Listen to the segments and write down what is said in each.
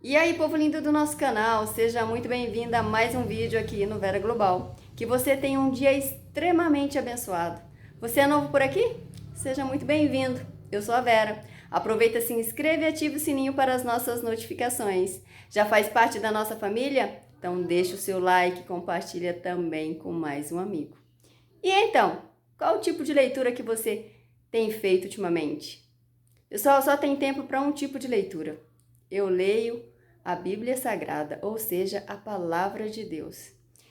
E aí, povo lindo do nosso canal, seja muito bem-vinda a mais um vídeo aqui no Vera Global. Que você tenha um dia extremamente abençoado. Você é novo por aqui? Seja muito bem-vindo. Eu sou a Vera. Aproveita, se inscreve e ativa o sininho para as nossas notificações. Já faz parte da nossa família? Então deixa o seu like e compartilha também com mais um amigo. E então, qual o tipo de leitura que você tem feito ultimamente? Pessoal, só tem tempo para um tipo de leitura. Eu leio a Bíblia Sagrada, ou seja, a Palavra de Deus.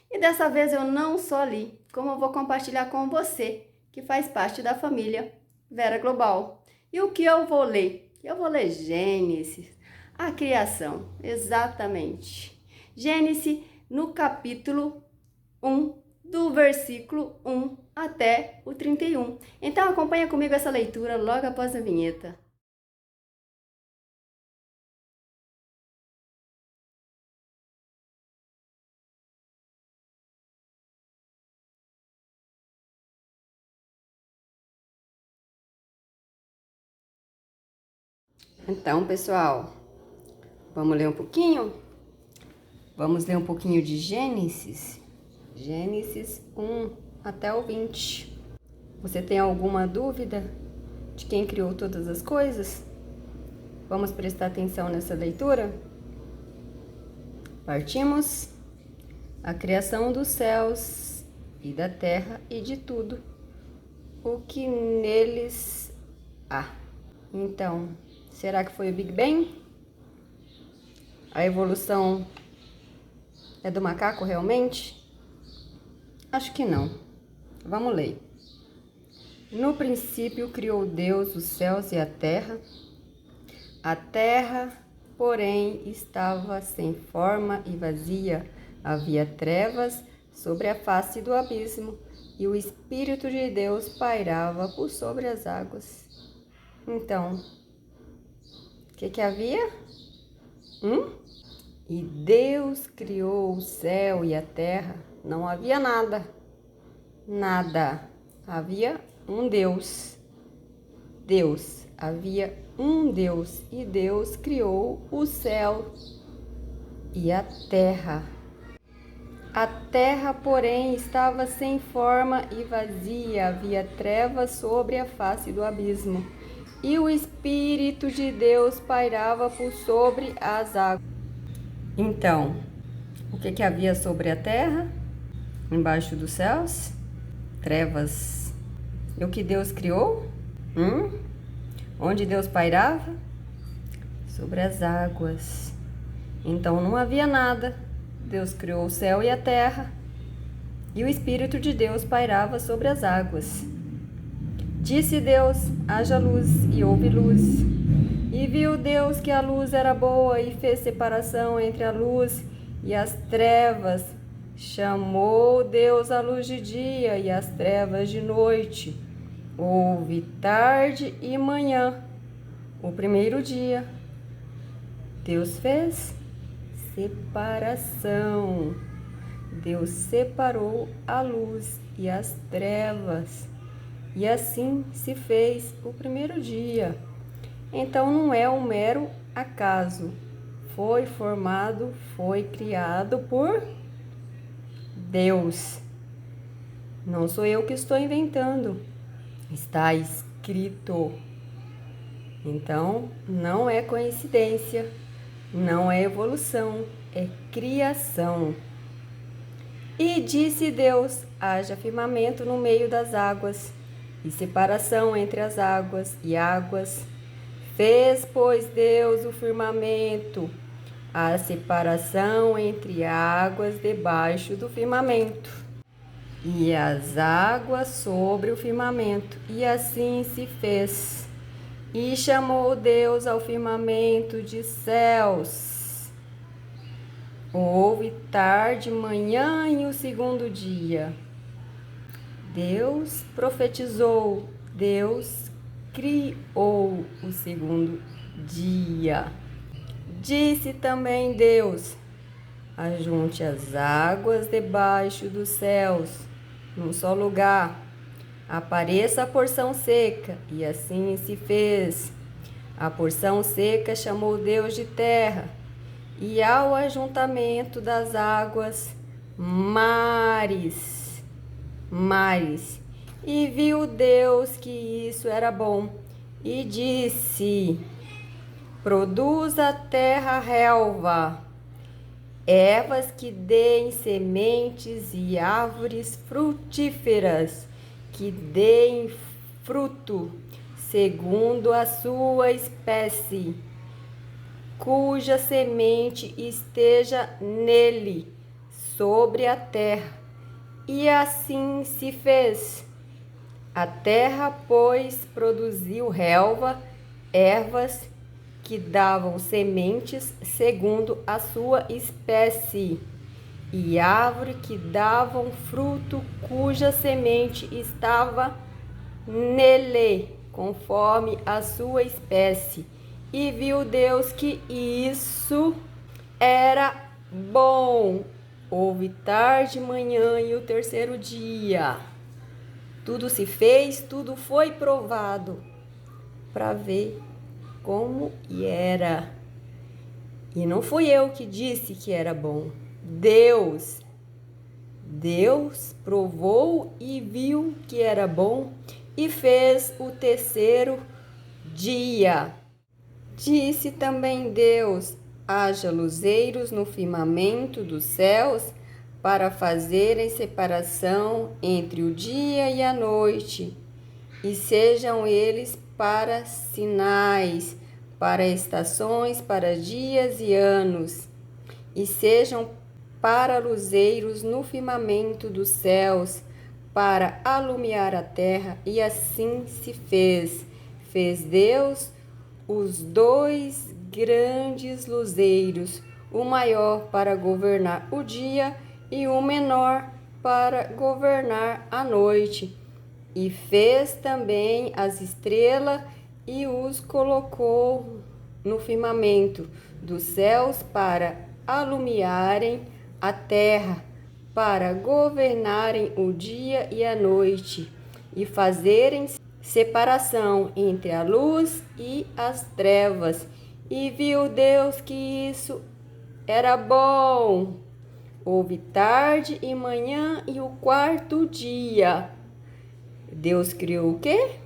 E dessa vez eu não só li, como eu vou compartilhar com você, que faz parte da família Vera Global. E o que eu vou ler? Eu vou ler Gênesis, a criação, exatamente. Gênesis no capítulo 1, do versículo 1 até o 31. Então acompanha comigo essa leitura logo após a vinheta. Então, pessoal, vamos ler um pouquinho? Vamos ler um pouquinho de Gênesis? Gênesis 1 até o 20. Você tem alguma dúvida de quem criou todas as coisas? Vamos prestar atenção nessa leitura? Partimos. A criação dos céus e da terra e de tudo o que neles há. Então, será que foi o Big Bang? A evolução é do macaco realmente? Acho que não. Vamos ler. No princípio criou Deus os céus e a terra. A terra, porém, estava sem forma e vazia. Havia trevas sobre a face do abismo, e o Espírito de Deus pairava por sobre as águas. Então, o que havia? E Deus criou o céu e a terra. Não havia nada. Nada. Havia um Deus. Deus. Havia um Deus. E Deus criou o céu e a terra. A terra, porém, estava sem forma e vazia. Havia trevas sobre a face do abismo. E o Espírito de Deus pairava por sobre as águas. Então, o que havia sobre a terra? Embaixo dos céus? Trevas. E o que Deus criou? Onde Deus pairava? Sobre as águas. Então não havia nada. Deus criou o céu e a terra. E o Espírito de Deus pairava sobre as águas. Disse Deus: haja luz, e houve luz. E viu Deus que a luz era boa, e fez separação entre a luz e as trevas. Chamou Deus a luz de dia e as trevas de noite. Houve tarde e manhã, o primeiro dia. Deus fez separação. Deus separou a luz e as trevas. E assim se fez o primeiro dia. Então não é um mero acaso. Foi formado, foi criado por Deus. Não sou eu que estou inventando. Está escrito. Então, não é coincidência, não é evolução, é criação. E disse Deus: haja firmamento no meio das águas, e separação entre as águas e águas. Fez, pois, Deus o firmamento, a separação entre águas debaixo do firmamento, e as águas sobre o firmamento. E assim se fez. E chamou Deus ao firmamento de céus. Houve tarde, manhã e o segundo dia. Deus profetizou, Deus criou o segundo dia. Disse também Deus: ajunte as águas debaixo dos céus, num só lugar. Apareça a porção seca, e assim se fez. A porção seca chamou Deus de terra, e ao ajuntamento das águas, mares. E viu Deus que isso era bom, e disse: produz a terra relva, ervas que deem sementes e árvores frutíferas que deem fruto segundo a sua espécie, cuja semente esteja nele, sobre a terra. E assim se fez. A terra, pois, produziu relva, ervas que davam sementes segundo a sua espécie, e árvore que davam fruto cuja semente estava nele, conforme a sua espécie. E viu Deus que isso era bom. Houve tarde, manhã e o terceiro dia. Tudo se fez, tudo foi provado para ver como era. E não fui eu que disse que era bom. Deus provou e viu que era bom e fez o terceiro dia. Disse também Deus: haja luzeiros no firmamento dos céus para fazerem separação entre o dia e a noite, e sejam eles para sinais, para estações, para dias e anos, e sejam para luzeiros no firmamento dos céus, para alumiar a terra. E assim se fez. Fez Deus os dois grandes luzeiros, o maior para governar o dia e o menor para governar a noite. E fez também as estrelas e os colocou no firmamento dos céus para alumiarem a terra, para governarem o dia e a noite, e fazerem separação entre a luz e as trevas. E viu Deus que isso era bom. Houve tarde e manhã e o quarto dia. Deus criou o quê?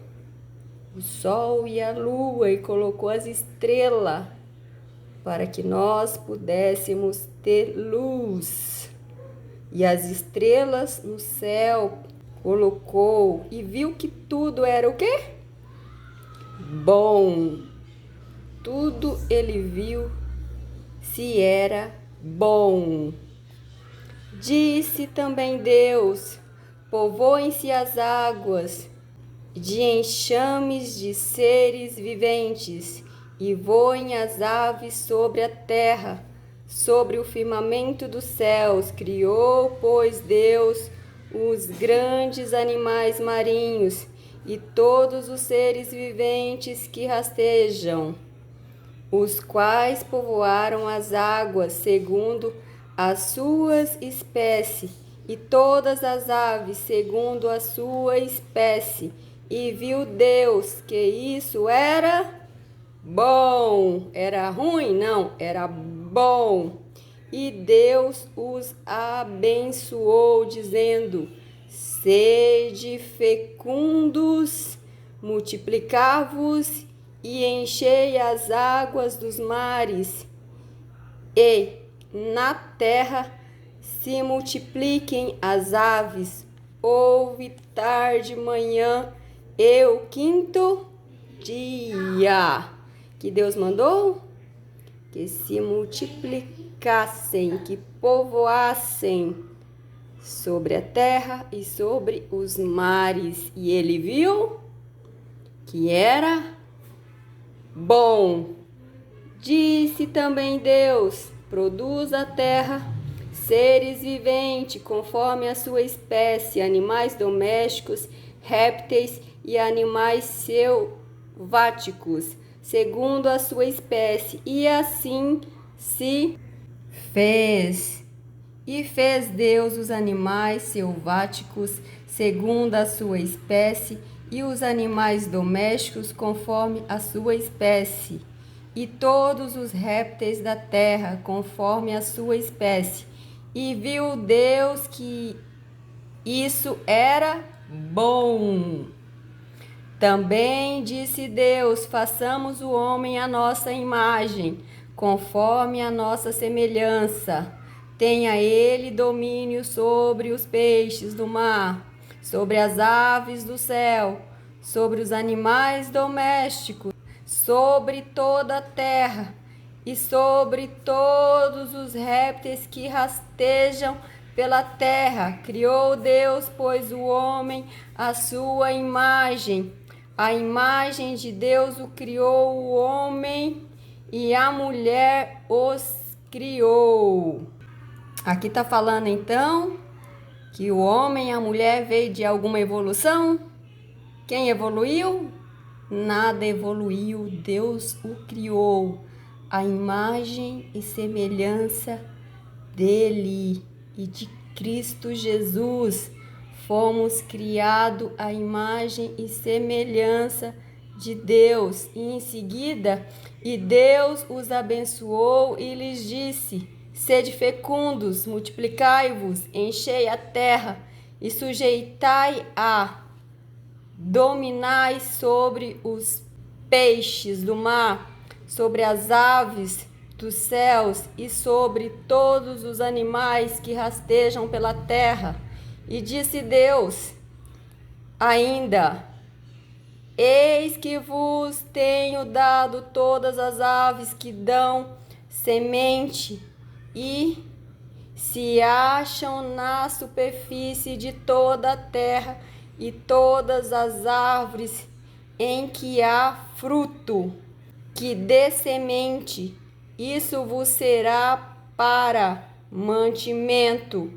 O sol e a lua, e colocou as estrelas para que nós pudéssemos ter luz. E as estrelas no céu colocou, e viu que tudo era o quê? Bom. Tudo ele viu se era bom. Disse também Deus: povoem-se as águas de enxames de seres viventes, e voem as aves sobre a terra, sobre o firmamento dos céus. Criou, pois, Deus os grandes animais marinhos e todos os seres viventes que rastejam, os quais povoaram as águas segundo as suas espécies, e todas as aves segundo a sua espécie. E viu Deus que isso era bom. Era ruim? Não, era bom. E Deus os abençoou, dizendo: sede fecundos, multiplicai-vos e enchei as águas dos mares, e na terra se multipliquem as aves. Houve tarde, manhã e o quinto dia. Que Deus mandou? Que se multiplicassem, que povoassem sobre a terra e sobre os mares. E ele viu que era bom. Disse também Deus: produz a terra seres viventes conforme a sua espécie, animais domésticos, répteis e animais selváticos, segundo a sua espécie. E assim se fez. E fez Deus os animais selváticos segundo a sua espécie, e os animais domésticos conforme a sua espécie. e todos os répteis da terra, conforme a sua espécie. E viu Deus que isso era bom. Também disse Deus: façamos o homem à nossa imagem, conforme a nossa semelhança. Tenha ele domínio sobre os peixes do mar, sobre as aves do céu, sobre os animais domésticos, sobre toda a terra e sobre todos os répteis que rastejam pela terra. Criou Deus, pois, o homem à sua imagem. A imagem de Deus o criou, o homem e a mulher os criou. Aqui está falando então que o homem e a mulher veio de alguma evolução. Quem evoluiu? Nada evoluiu, Deus o criou. A imagem e semelhança dele e de Cristo Jesus. Fomos criados à imagem e semelhança de Deus. E em seguida, e Deus os abençoou e lhes disse: sede fecundos, multiplicai-vos, enchei a terra e sujeitai-a, dominai sobre os peixes do mar, sobre as aves dos céus e sobre todos os animais que rastejam pela terra. E disse Deus ainda: eis que vos tenho dado todas as aves que dão semente e se acham na superfície de toda a terra, e todas as árvores em que há fruto, que dê semente, isso vos será para mantimento.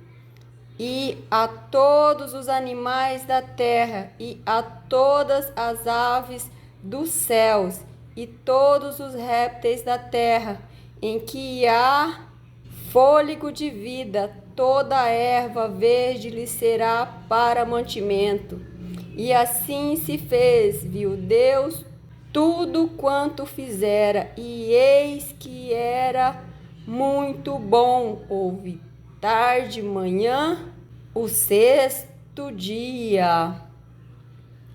E a todos os animais da terra, e a todas as aves dos céus, e todos os répteis da terra, em que há fôlego de vida, toda a erva verde lhe será para mantimento. E assim se fez, viu Deus tudo quanto fizera, e eis que era muito bom. Houve tarde, manhã, o sexto dia.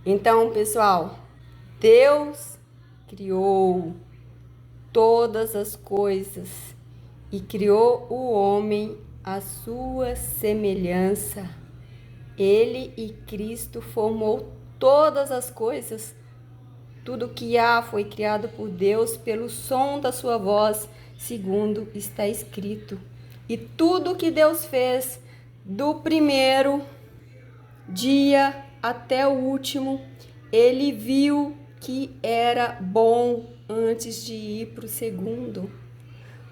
Então, pessoal, Deus criou todas as coisas e criou o homem à sua semelhança. Ele e Cristo formou todas as coisas. Tudo que há foi criado por Deus pelo som da sua voz, segundo está escrito. E tudo que Deus fez, do primeiro dia até o último, ele viu que era bom antes de ir para o segundo.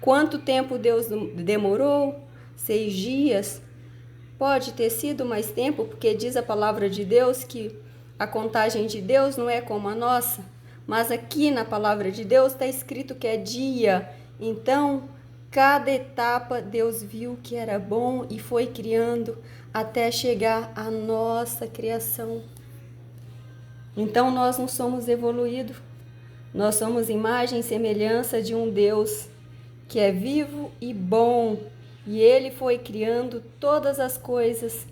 Quanto tempo Deus demorou? 6 dias? Pode ter sido mais tempo, porque diz a palavra de Deus que a contagem de Deus não é como a nossa, mas aqui na palavra de Deus está escrito que é dia. Então, cada etapa Deus viu que era bom e foi criando até chegar à nossa criação. Então, nós não somos evoluídos, nós somos imagem e semelhança de um Deus que é vivo e bom, e Ele foi criando todas as coisas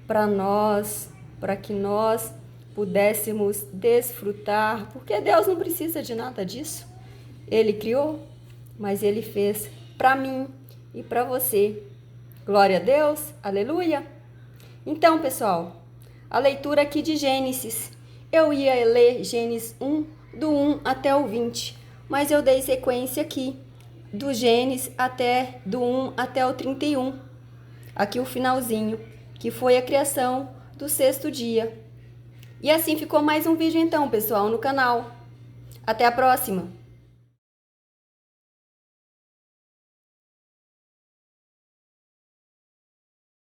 para nós, para que nós pudéssemos desfrutar, porque Deus não precisa de nada disso. Ele criou, mas Ele fez para mim e para você. Glória a Deus, aleluia! Então, pessoal, a leitura aqui de Gênesis. Eu ia ler Gênesis 1, do 1 até o 20, mas eu dei sequência aqui, do Gênesis do 1 até o 31. Aqui o finalzinho, que foi a criação do sexto dia. E assim ficou mais um vídeo então, pessoal, no canal. Até a próxima!